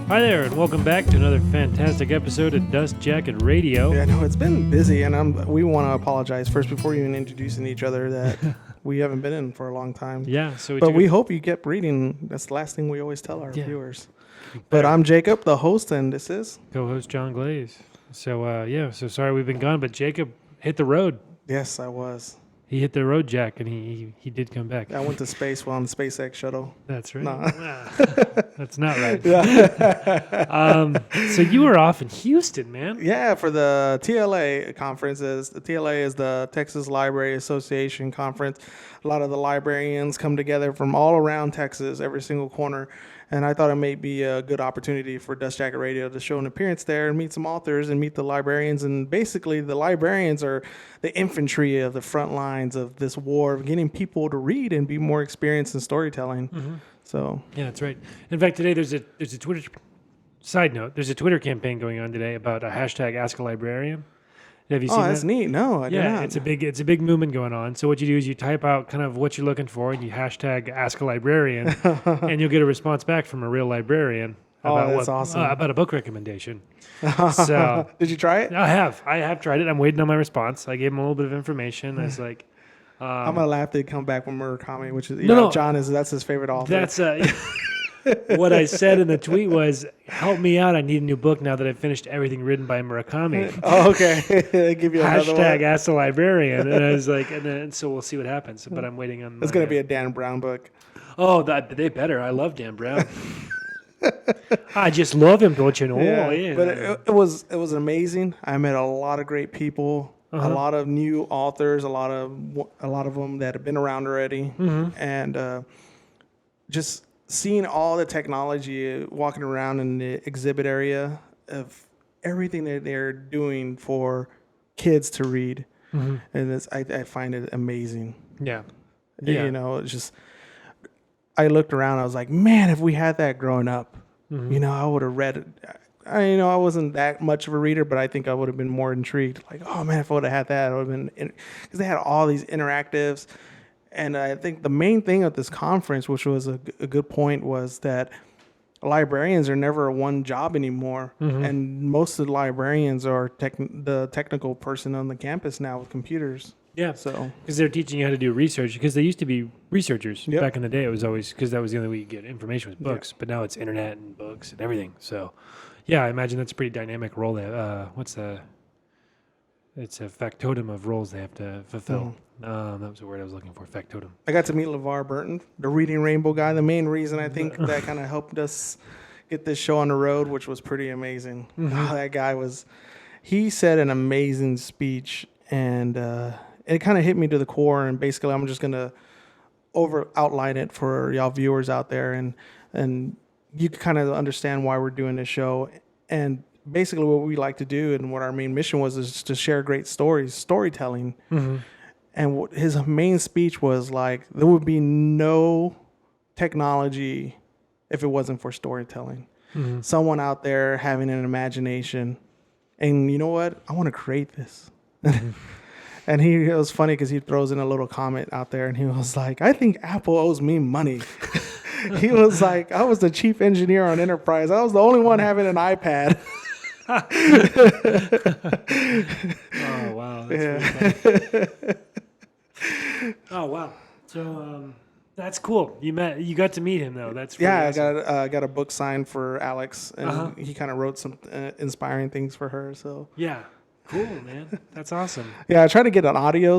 Hi there, and welcome back to another fantastic episode of Dust Jacket Radio. Yeah, no, it's been busy, and we want to apologize first before even introducing each other that we haven't been in for a long time. Yeah, so we hope you kept reading. That's the last thing we always tell our viewers. Better. But I'm Jacob, the host, and this is co-host John Glaze. So so sorry we've been gone, but Jacob hit the road. Yes, I was. He hit the road, Jack, and he did come back. I went to space while on the SpaceX shuttle. That's right. Nah. That's not right. Yeah. So you were off in Houston, man. Yeah, for the TLA conferences. The TLA is the Texas Library Association conference. A lot of the librarians come together from all around Texas, every single corner. And I thought it may be a good opportunity for Dust Jacket Radio to show an appearance there and meet some authors and meet the librarians. And basically, the librarians are the infantry of the front lines of this war of getting people to read and be more experienced in storytelling. Mm-hmm. So yeah, that's right. In fact, today there's a Twitter side note. There's a Twitter campaign going on today about a hashtag Ask a Librarian. Have you seen that? Oh, that's neat. No, I did not. It's a big movement going on. So what you do is you type out kind of what you're looking for and you hashtag Ask a Librarian, and you'll get a response back from a real librarian about awesome. About a book recommendation. So did you try it? I have tried it. I'm waiting on my response. I gave him a little bit of information. I was like, I'm gonna laugh. They come back with Murakami, which is John that's his favorite author. That's what I said in the tweet was, help me out. I need a new book now that I've finished everything written by Murakami. Oh, okay. They give you another hashtag one. Ask the Librarian. And I was like, and then so we'll see what happens. But I'm waiting on. It's going to be a Dan Brown book. Oh, they better. I love Dan Brown. I just love him, don't you know? Yeah. But it was amazing. I met a lot of great people, a lot of new authors, a lot of them that have been around already, and just seeing all the technology walking around in the exhibit area of everything that they're doing for kids to read, and I find it amazing. Yeah. It's just. I looked around. I was like, man, if we had that growing up, I would have read it. I wasn't that much of a reader, but I think I would have been more intrigued. Like, oh man, if I would have had that, I would have been, because they had all these interactives. And I think the main thing at this conference, which was a good point, was that librarians are never a one job anymore. And most of the librarians are the technical person on the campus now with computers. Yeah, so because they're teaching you how to do research. Because they used to be researchers back in the day. It was always because that was the only way you get information was books. But now it's internet and books and everything. So, yeah, I imagine that's a pretty dynamic role. It's a factotum of roles they have to fulfill. That was the word I was looking for. Factotum. I got to meet LeVar Burton, the Reading Rainbow guy. The main reason I think that kind of helped us get this show on the road, which was pretty amazing. That guy he said an amazing speech, and it kind of hit me to the core. And basically, I'm just gonna outline it for y'all viewers out there, and you can kind of understand why we're doing this show. And basically, what we like to do and what our main mission is to share great storytelling. And his main speech was like, there would be no technology if it wasn't for storytelling. Someone out there having an imagination, and you know what? I want to create this. And it was funny because he throws in a little comment out there, and he was like, I think Apple owes me money. He was like, I was the chief engineer on Enterprise. I was the only one having an iPad. Oh, wow. That's really funny. Oh, wow. So that's cool. You got to meet him, though. That's really awesome. I got a book signed for Alex, and he kind of wrote some inspiring things for her. So yeah. Cool, man. That's awesome. Yeah, I tried to get an audio,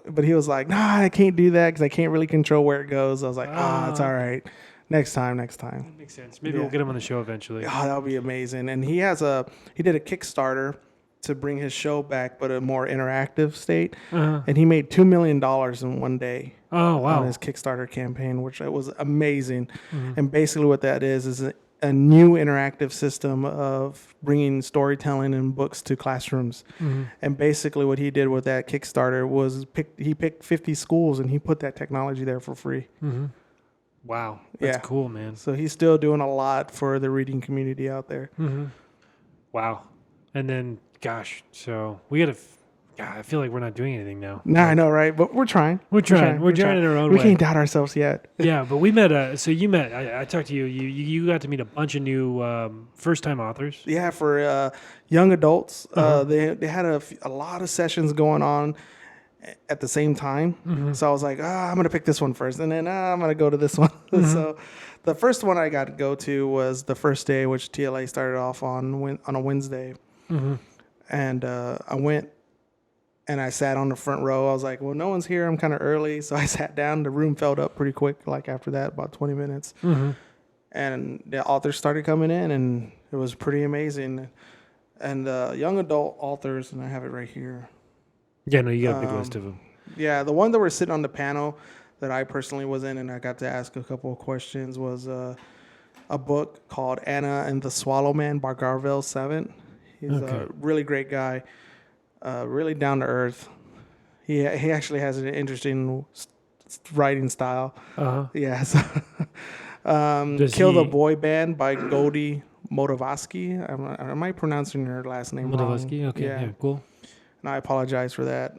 but he was like, nah, I can't do that because I can't really control where it goes. I was like, it's all right. Next time. That makes sense. Maybe we'll get him on the show eventually. Oh, that would be amazing. And he did a Kickstarter to bring his show back, but a more interactive state. And he made $2 million in one day. Oh, wow. On his Kickstarter campaign, which was amazing. And basically what that is a new interactive system of bringing storytelling and books to classrooms. And basically what he did with that Kickstarter was he picked 50 schools and he put that technology there for free. Wow. That's cool, man. So he's still doing a lot for the reading community out there. Wow. And then, gosh, so we're God, I feel like we're not doing anything now. Nah, I know, right? But we're trying. We're trying in our own way. We can't doubt ourselves yet. Yeah, but we met. So you met. I talked to you. You got to meet a bunch of new first-time authors. Yeah, for young adults, they had a lot of sessions going on at the same time. Mm-hmm. So I was like, I'm gonna pick this one first, and then I'm gonna go to this one. Mm-hmm. So the first one I got to go to was the first day, which TLA started off on a Wednesday, mm-hmm. and I went. And I sat on the front row. I was like, well, no one's here. I'm kind of early. So I sat down. The room filled up pretty quick, like after that, about 20 minutes. Mm-hmm. And the authors started coming in, and it was pretty amazing. And young adult authors, and I have it right here. Yeah, no, you got a big list of them. Yeah, the one that were sitting on the panel that I personally was in, and I got to ask a couple of questions, was a book called Anna and the Swallow Man by Garvell Savant. He's a really great guy. Really down to earth. He actually has an interesting writing style. Uh-huh. Yeah. So, Kill the Boy Band by Goldie Motovsky. Am I pronouncing her last name wrong? Motovsky? Okay. Yeah, cool. And I apologize for that.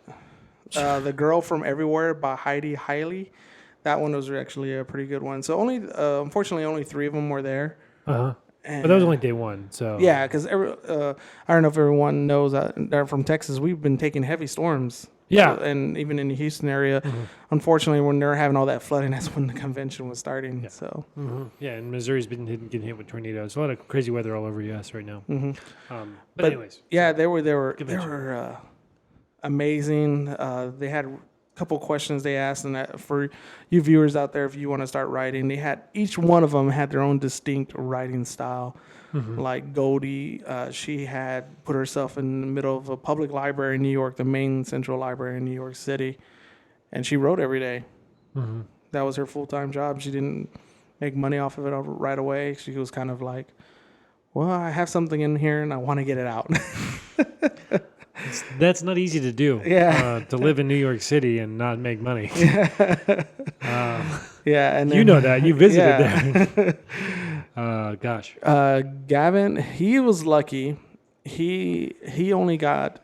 The Girl from Everywhere by Heidi Hiley. That one was actually a pretty good one. So unfortunately, only 3 of them were there. Uh-huh. But that was only day one, so... Yeah, because I don't know if everyone knows that they're from Texas. We've been taking heavy storms. Yeah. So, and even in the Houston area, unfortunately, when they're having all that flooding, that's when the convention was starting. Yeah. So. Mm-hmm. Yeah, and Missouri's been getting hit with tornadoes. A lot of crazy weather all over U.S. right now. Mm-hmm. But anyways. Yeah, they were amazing. They had... couple questions they asked, and that for you viewers out there, if you want to start writing, each one of them had their own distinct writing style. Mm-hmm. Like Goldie, she had put herself in the middle of a public library in New York, the main central library in New York City, and she wrote every day. Mm-hmm. That was her full-time job. She didn't make money off of it right away. She was kind of like, well, I have something in here and I want to get it out. That's not easy to do. Yeah. To live in New York City and not make money. Yeah, and then, you know that you visited there. Gosh. Gavin, he was lucky. He only got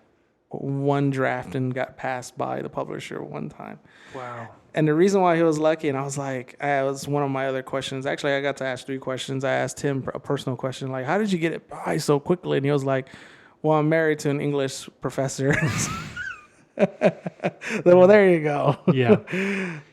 one draft and got passed by the publisher one time. Wow. And the reason why he was lucky, and I was like, it was one of my other questions. Actually, I got to ask 3 questions. I asked him a personal question, like, how did you get it by so quickly? And he was like, well, I'm married to an English professor. Well, there you go. Yeah.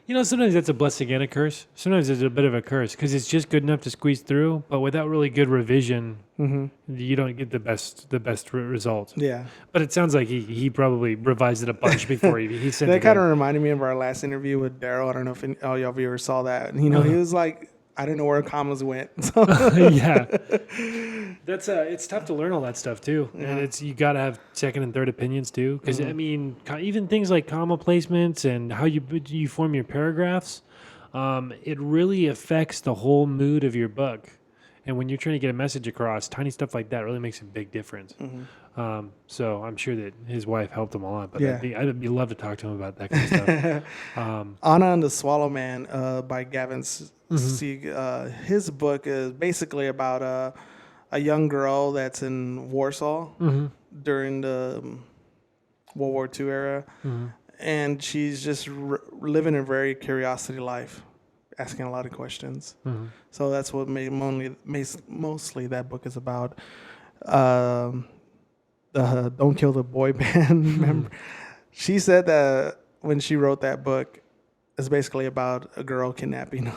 You know, sometimes that's a blessing and a curse. Sometimes it's a bit of a curse because it's just good enough to squeeze through, but without really good revision, you don't get the best result. Yeah. But it sounds like he probably revised it a bunch before he sent it. That kind of reminded me of our last interview with Daryl. I don't know if all y'all viewers saw that. You know, he was like, I didn't know where commas went. So. Yeah, that's it's tough to learn all that stuff too, and you got to have second and third opinions too. Because I mean, even things like comma placements and how you form your paragraphs, it really affects the whole mood of your book. And when you're trying to get a message across, tiny stuff like that really makes a big difference. Mm-hmm. So I'm sure that his wife helped him a lot. But I'd love to talk to him about that kind of stuff. Anna and the Swallow Man by Gavin Sieg. His book is basically about a young girl that's in Warsaw during the World War II era. Mm-hmm. And she's just living a very curiosity life, asking a lot of questions. Mm-hmm. So that's what mostly that book is about. Don't Kill the Boy Band member. She said that when she wrote that book, it's basically about a girl kidnapping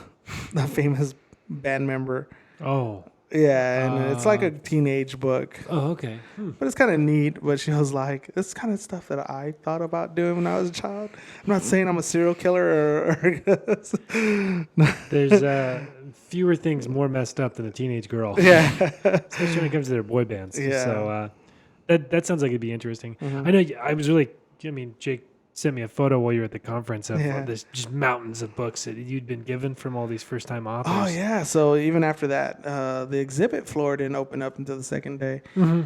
a famous band member. Oh. Yeah, and it's like a teenage book. Oh, okay. But it's kind of neat. But she was like, it's kind of stuff that I thought about doing when I was a child. I'm not saying I'm a serial killer There's fewer things more messed up than a teenage girl. Yeah. Especially when it comes to their boy bands. Yeah. So that sounds like it'd be interesting. Mm-hmm. I know Jake sent me a photo while you were at the conference of this just mountains of books that you'd been given from all these first-time authors. Oh, yeah. So even after that, the exhibit floor didn't open up until the second day. Mm-hmm.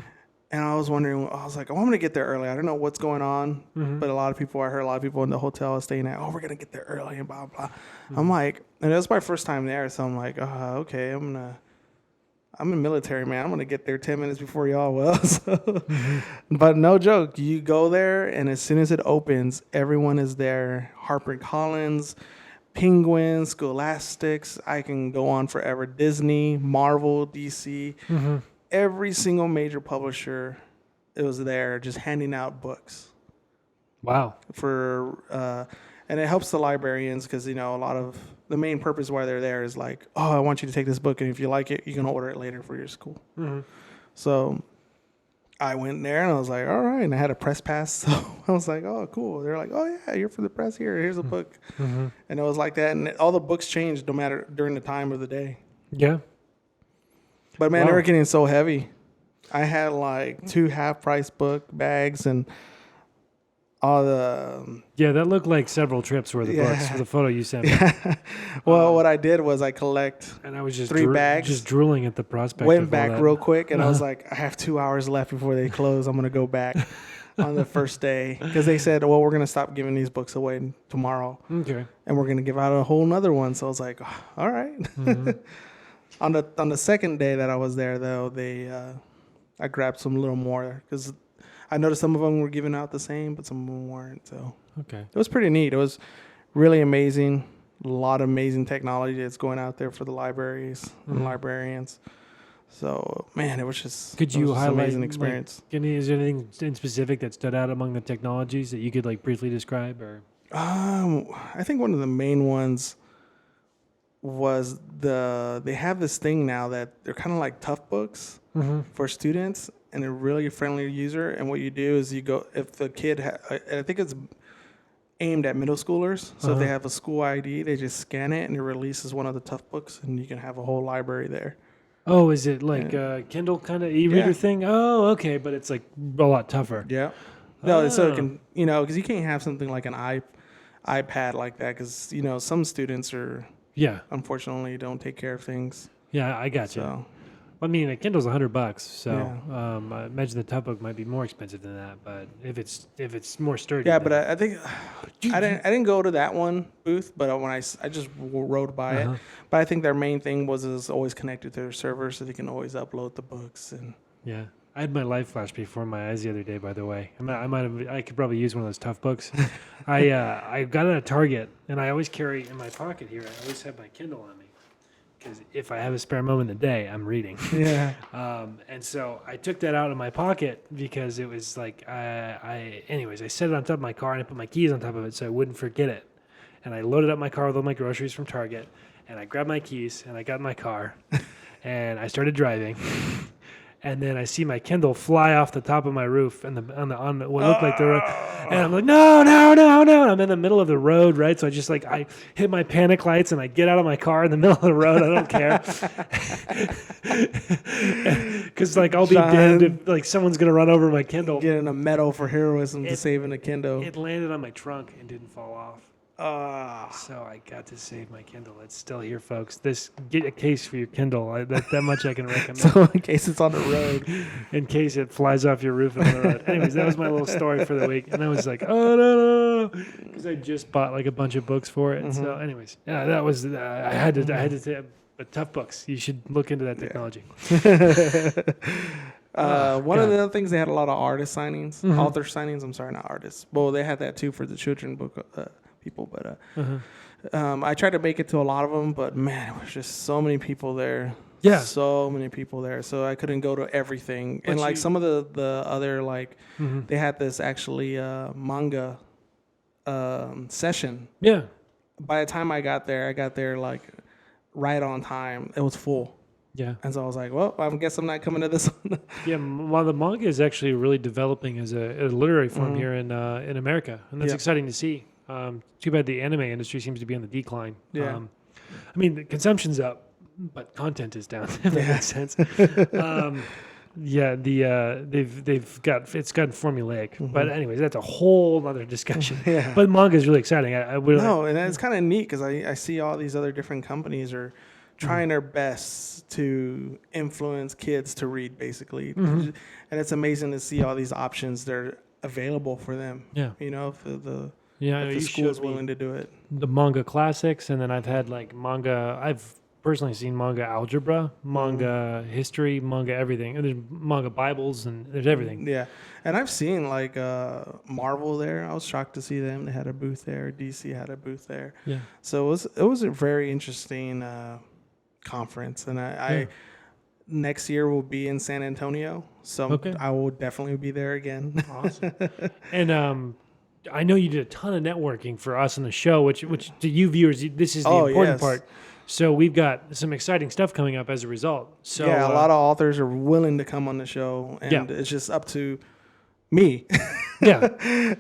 And I was wondering, I'm going to get there early. I don't know what's going on, but I heard a lot of people in the hotel are staying at, we're going to get there early and blah, blah. Mm-hmm. I'm like, and it was my first time there, so I'm like, okay, I'm I'm a military man. I'm going to get there 10 minutes before y'all will. So. But no joke. You go there, and as soon as it opens, everyone is there. HarperCollins, Penguin, Scholastics. I can go on forever. Disney, Marvel, DC. Every single major publisher, it was there just handing out books. Wow. And it helps the librarians because, a lot of the main purpose why they're there is like, oh, I want you to take this book, and if you like it, you can order it later for your school. So I went there, and I was like, all right. And I had a press pass. So I was like, oh, cool. They're like, oh, yeah, you're for the press here. Here's a book. And it was like that. And all the books changed no matter during the time of the day. Yeah. But, man, they were getting so heavy. I had like 2 half-price book bags and all the... Yeah, that looked like several trips worth of books for the photo you sent me. Well, what I did was I collect and I was just 3 bags. Just drooling at the prospect. Went back real quick, and I was like, I have 2 hours left before they close. I'm going to go back on the first day. Because they said, well, we're going to stop giving these books away tomorrow. Okay. And we're going to give out a whole nother one. So I was like, oh, all right. On the second day that I was there, though, I grabbed some little more because I noticed some of them were giving out the same, but some of them weren't. So it was pretty neat. It was really amazing. A lot of amazing technology that's going out there for the libraries and librarians. So, man, it was just Could you highlight an amazing experience. Is there anything in specific that stood out among the technologies that you could like briefly describe? Or I think one of the main ones was they have this thing now that they're kind of like tough books for students, and they're really a friendly user. And what you do is you go, if the kid, I think it's aimed at middle schoolers. So if they have a school ID, they just scan it and it releases one of the tough books, and you can have a whole library there. Oh, is it like a Kindle kind of e-reader thing? Oh, okay, but it's like a lot tougher. Yeah. No, so it can, because you can't have something like an iPad like that because, some students are... Yeah. Unfortunately, don't take care of things. Yeah, I got you. I mean, a Kindle's $100, so I imagine the tough book might be more expensive than that. But if it's more sturdy, but I think I didn't go to that one booth, but when I just rode by it. But I think their main thing is always connected to their server, so they can always upload the books and. Yeah. I had my light flash before my eyes the other day, by the way. I could probably use one of those tough books. I got it at Target, and I always carry in my pocket here. I always have my Kindle on me because if I have a spare moment in the day, I'm reading. Yeah. And so I took that out of my pocket because it was like I set it on top of my car and I put my keys on top of it so I wouldn't forget it. And I loaded up my car with all my groceries from Target, and I grabbed my keys and I got in my car, and I started driving. And then I see my Kindle fly off the top of my roof and on what looked like the road. And I'm like, no. And I'm in the middle of the road, right? So I hit my panic lights and I get out of my car in the middle of the road. I don't care. Because I'll be damned if someone's going to run over my Kindle. Getting a medal for heroism to saving a Kindle. It landed on my trunk and didn't fall off. So I got to save my Kindle. It's still here, folks. Get a case for your Kindle. That much I can recommend. So in case it's on the road. In case it flies off your roof on the road. Anyways, that was my little story for the week. And I was like, oh, no. Because I just bought a bunch of books for it. So anyways, yeah, that was, I had to say, but tough books. You should look into that technology. One of the other things, they had a lot of artist signings, author signings. I'm sorry, not artists. Well, they had that too for the children book people, but I tried to make it to a lot of them, but man, it was just so many people there. Yeah, so many people there, so I couldn't go to everything. But and some of the other they had this actually manga session. Yeah. By the time I got there right on time. It was full. Yeah. And so I was like, well, I guess I'm not coming to this one. Yeah, the manga is actually really developing as a literary form here in America, and that's exciting to see. Too bad the anime industry seems to be on the decline. Yeah. I mean, the consumption's up, but content is down. If that makes sense. It's gotten formulaic. But anyways, that's a whole other discussion. Yeah. But manga is really exciting. And it's kind of neat because I see all these other different companies are trying their best to influence kids to read, basically. And it's amazing to see all these options that are available for them. Yeah. If the you school is willing to do it. The manga classics, and then I've had manga. I've personally seen manga algebra, manga history, manga everything. And there's manga Bibles and there's everything. Yeah, and I've seen like Marvel there. I was shocked to see them. They had a booth there. DC had a booth there. Yeah. So it was a very interesting conference, and I next year will be in San Antonio, so I will definitely be there again. Awesome. And I know you did a ton of networking for us on the show, which to you viewers, this is the important part. So we've got some exciting stuff coming up as a result. So yeah, a lot of authors are willing to come on the show, and it's just up to me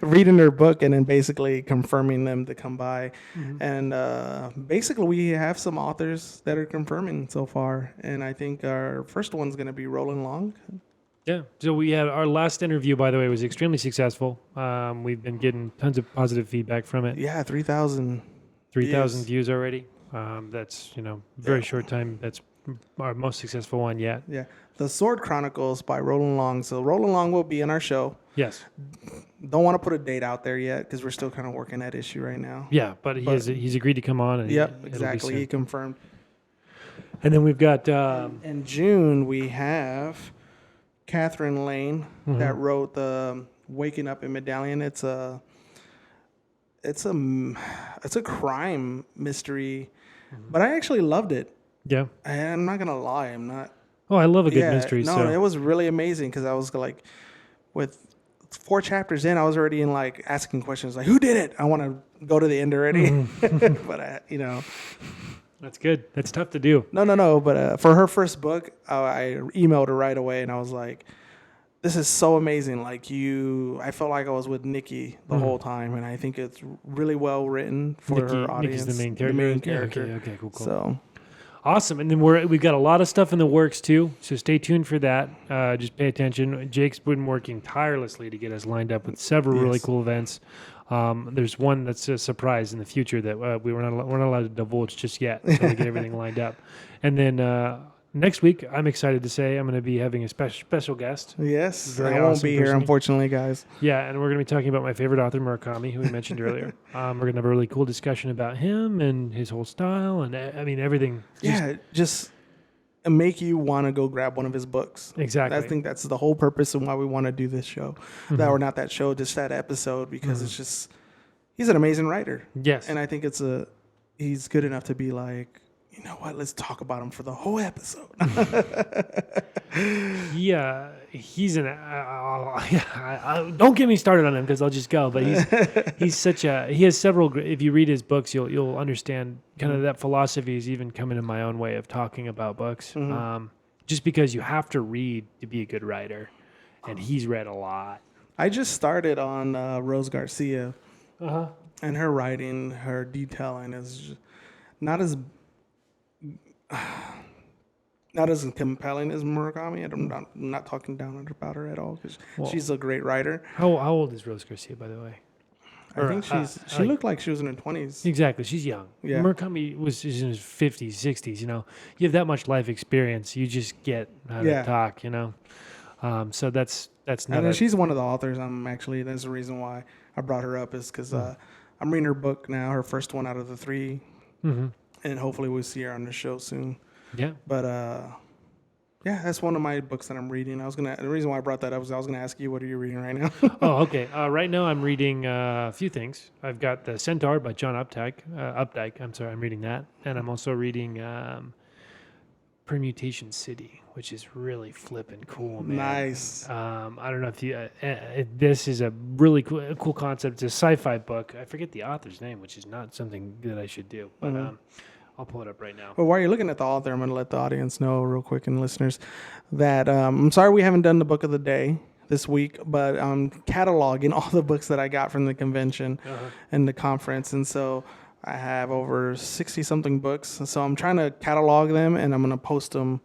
reading their book and then basically confirming them to come by. And basically we have some authors that are confirming so far, and I think our first one's going to be Rolling Long. Yeah. So we had our last interview, by the way, was extremely successful. We've been getting tons of positive feedback from it. Yeah, 3,000 views already. That's, very short time. That's our most successful one yet. Yeah. The Sword Chronicles by Rolling Long. So Rolling Long will be in our show. Yes. Don't want to put a date out there yet because we're still kind of working that issue right now. Yeah, but he's agreed to come on. And exactly. He confirmed. And then we've got... in June, we have Catherine Lane that wrote the Waking Up in Medallion. It's a crime mystery, but I actually loved it. Yeah. I'm not going to lie. I'm not... Oh, I love a good mystery. No, it was really amazing because I was like, with 4 chapters in, I was already in like asking questions like, who did it? I want to go to the end already. But, That's good. That's tough to do. No. But for her first book, I emailed her right away and I was like, this is so amazing. Like I felt like I was with Nikki the whole time. And I think it's really well written for her audience. Nikki's the main character. Yeah, okay, cool. So awesome. And then we've got a lot of stuff in the works too. So stay tuned for that. Just pay attention. Jake's been working tirelessly to get us lined up with several really cool events. There's one that's a surprise in the future that we're not allowed to divulge just yet until we get everything lined up. And then next week, I'm excited to say I'm going to be having a special guest. Yes, I won't be here, unfortunately, guys. Yeah, and we're going to be talking about my favorite author, Murakami, who we mentioned earlier. We're going to have a really cool discussion about him and his whole style, and everything. Just make you want to go grab one of his books. Exactly. I think that's the whole purpose of why we want to do this show. That or not that show, just that episode, because it's just, he's an amazing writer. Yes. And I think he's good enough to be like, you know what, let's talk about him for the whole episode. Yeah, he's don't get me started on him because I'll just go. But he has several. If you read his books, you'll understand kind of that philosophy is even coming in my own way of talking about books. Just because you have to read to be a good writer, and he's read a lot. I just started on Rose Garcia, and her writing, her detailing is not as compelling as Murakami. I'm not talking down about her at all because she's a great writer. How old is Rose Garcia, by the way? I think she looked like she was in her 20s. Exactly. She's young. Yeah. Murakami was in his 50s, 60s. You have that much life experience. You just get how to talk, So that's not. And she's one of the authors. That's the reason why I brought her up is because I'm reading her book now, her first one out of the 3. And hopefully we'll see her on the show soon. Yeah. But that's one of my books that I'm reading. The reason why I brought that up was I was gonna ask you, what are you reading right now? Oh, okay. Right now I'm reading a few things. I've got The Centaur by John Updike. I'm reading that, and I'm also reading Permutation City, which is really flipping cool, man. Nice. I don't know if you. This is a really cool concept. It's a sci-fi book. I forget the author's name, which is not something that I should do, but I'll pull it up right now. Well, while you're looking at the author, I'm going to let the audience know real quick and listeners that I'm sorry we haven't done the book of the day this week, but I'm cataloging all the books that I got from the convention and the conference, and so I have over 60-something books. So I'm trying to catalog them, and I'm going to post them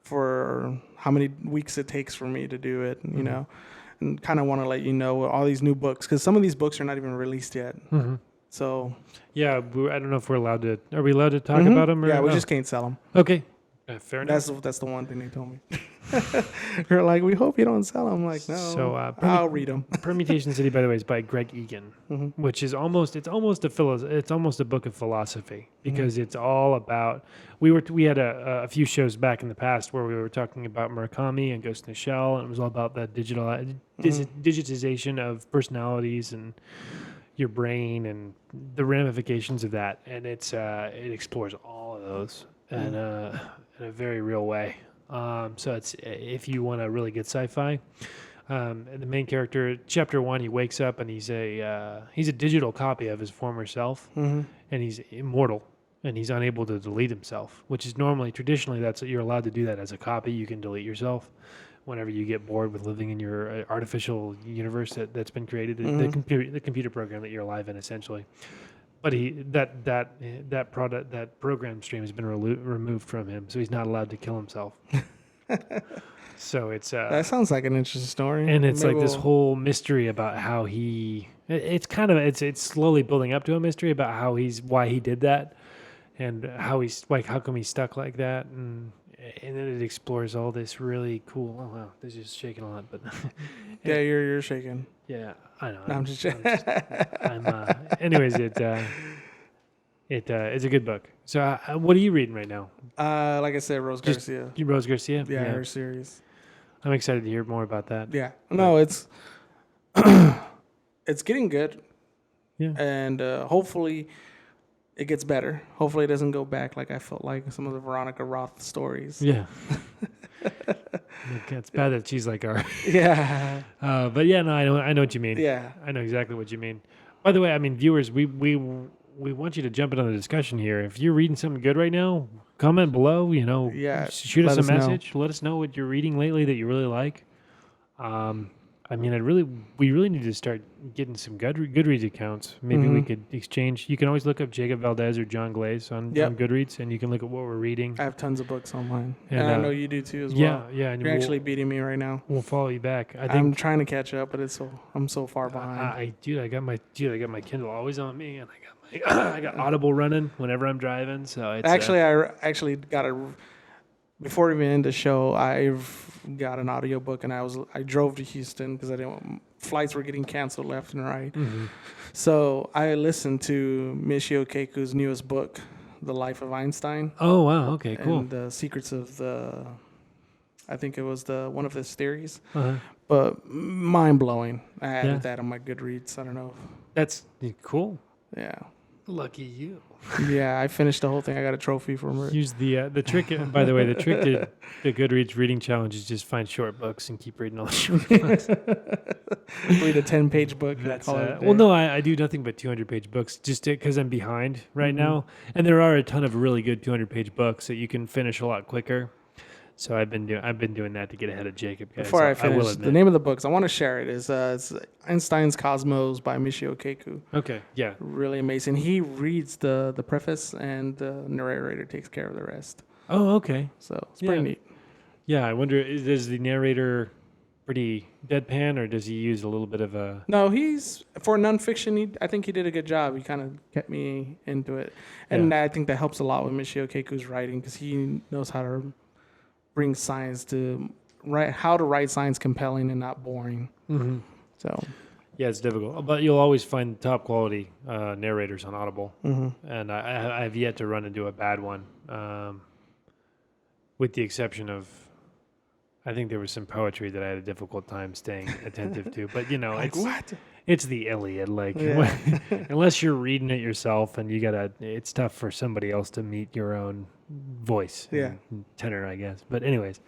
for how many weeks it takes for me to do it, and kind of want to let you know all these new books, because some of these books are not even released yet. So yeah, I don't know if we're allowed to. Are we allowed to talk about them? Or we just can't sell them. Okay, fair enough. That's the one thing they told me. They're like, we hope you don't sell them. I'm like, no, So, I'll read them. Permutation City, by the way, is by Greg Egan, which is almost it's almost a book of philosophy because it's all about. We had a few shows back in the past where we were talking about Murakami and Ghost in the Shell, and it was all about the digitization of personalities and your brain and the ramifications of that, and it explores all of those in a very real way. So it's if you want a really good sci-fi. And the main character, chapter 1, he wakes up and he's a digital copy of his former self, and he's immortal, and he's unable to delete himself, which is traditionally that's you're allowed to do that as a copy. You can delete yourself whenever you get bored with living in your artificial universe that's been created, the computer program that you're alive in, essentially. But that program stream has been removed from him, so he's not allowed to kill himself. So it's that sounds like an interesting story, and it's like this whole mystery about how it's slowly building up to a mystery about why he did that, and how come he's stuck like that, and then it explores all this really cool. Oh wow, this is shaking a lot, but yeah, you're shaking. Yeah, I know. No, I'm just anyways, it's a good book. So, what are you reading right now? Like I said, Rose Garcia. Rose Garcia. Yeah, her series. I'm excited to hear more about that. Yeah. No, it's getting good. Yeah. And hopefully it gets better. Hopefully it doesn't go back like I felt like some of the Veronica Roth stories. Yeah. It's bad that she's like our. Yeah. But yeah, no, I know what you mean. Yeah. I know exactly what you mean. By the way, I mean, viewers, we want you to jump into the discussion here. If you're reading something good right now, comment below. Yeah, shoot us a message. Let us know what you're reading lately that you really like. I mean, we really need to start getting some Goodreads accounts. Maybe we could exchange. You can always look up Jacob Valdez or John Glaze on Goodreads, and you can look at what we're reading. I have tons of books online, and I know you do too as well. Yeah. And you're actually beating me right now. We'll follow you back. I'm trying to catch up, but I'm so far behind. I got my Kindle always on me, and I got Audible running whenever I'm driving. So it's I actually got before we end the show, I've got an audiobook, and I drove to Houston because flights were getting canceled left and right. Mm-hmm. So I listened to Michio Keiku's newest book, The Life of Einstein. Oh wow, okay, cool. And the secrets of I think it was one of his theories. Uh-huh. But mind blowing. I added that on my Goodreads. I don't know. That's cool. Yeah. Lucky you. Yeah, I finished the whole thing. I got a trophy from her. Use the trick. By the way, the trick to the Goodreads reading challenge is just find short books and keep reading all the short books. Read a 10-page book. That's no, I do nothing but 200-page books just because I'm behind right now, and there are a ton of really good 200-page books that you can finish a lot quicker. So I've been doing that to get ahead of Jacob. Guys. Before I finish, the name of the books I want to share it is it's Einstein's Cosmos by Michio Keiku. Okay, yeah, really amazing. He reads the preface, and the narrator takes care of the rest. Oh, okay. So it's pretty neat. Yeah, I wonder is the narrator pretty deadpan, or does he use a little bit of a? No, he's for nonfiction. I think he did a good job. He kind of kept me into it, and I think that helps a lot with Michio Keiku's writing because he knows how to bring science how to write science compelling and not boring. Mm-hmm. So, yeah, it's difficult, but you'll always find top quality narrators on Audible, and I've yet to run into a bad one, with the exception of, I think there was some poetry that I had a difficult time staying attentive to, but it's the Iliad, unless you're reading it yourself, and it's tough for somebody else to meet your own voice and tenor, I guess. But anyways,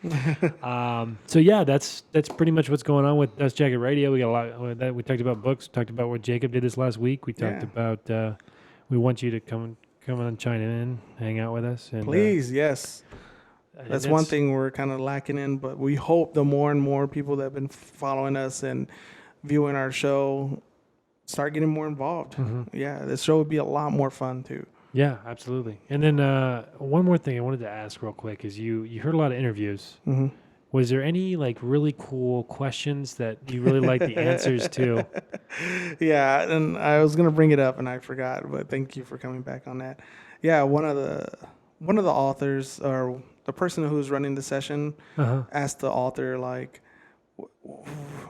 so yeah, that's pretty much what's going on with Dust Jacket Radio. We got a lot that we talked about books, talked about what Jacob did this last week. We talked about we want you to come on, chime in, hang out with us, and please, yes. That's one thing we're kind of lacking in, but we hope the more and more people that have been following us and viewing our show start getting more involved. Mm-hmm. Yeah, this show would be a lot more fun too. Yeah, absolutely. And then one more thing I wanted to ask real quick is you heard a lot of interviews. Mm-hmm. Was there any really cool questions that you really like the answers to? Yeah, and I was gonna bring it up and I forgot, but thank you for coming back on that. Yeah, one of the authors or the person who's running the session asked the author like,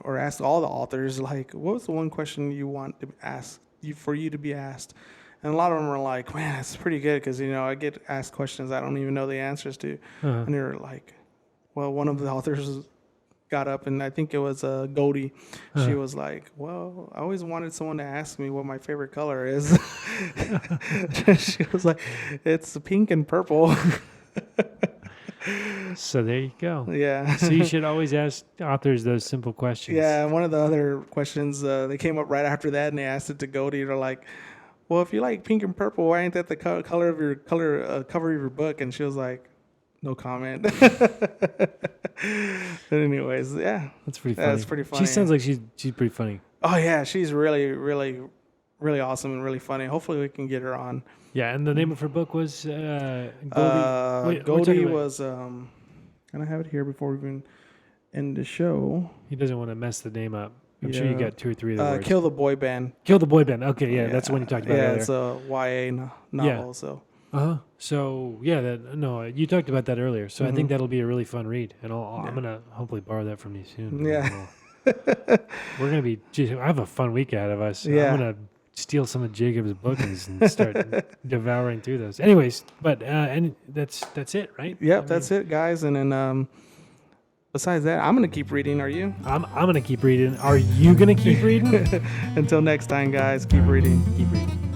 or asked all the authors like, what was the one question you want to ask for you to be asked? And a lot of them were like, man, it's pretty good because, you know, I get asked questions I don't even know the answers to. And they were like, well, one of the authors got up, and I think it was Goldie. She was like, well, I always wanted someone to ask me what my favorite color is. She was like, it's pink and purple. So there you go. Yeah. So you should always ask authors those simple questions. Yeah, one of the other questions, they came up right after that, and they asked it to Goldie. They're like, well, if you like pink and purple, why ain't that the color of your cover of your book? And she was like, no comment. But anyways, yeah. That's pretty funny. That's pretty funny. She sounds like she's pretty funny. Oh, yeah. She's really, really, really awesome and really funny. Hopefully we can get her on. Yeah, and the name of her book was Goldie. Goldie was, and I have it here before we even end the show. He doesn't want to mess the name up. I'm sure you got 2 or 3 of the words. Kill the Boy Band. Kill the Boy Band. Okay, yeah, that's the one you talked about earlier. Yeah, it's a YA novel, so. So yeah, you talked about that earlier. So I think that'll be a really fun read, and I'm gonna hopefully borrow that from you soon. Yeah, we're gonna be. Geez, I have a fun week ahead of us. Yeah. I'm gonna steal some of Jacob's books and start devouring through those. Anyways, but and that's it, right? Yep, that's it, guys. And then besides that, I'm gonna keep reading. Are you? I'm gonna keep reading. Are you gonna keep reading? Until next time, guys. Keep reading. Keep reading.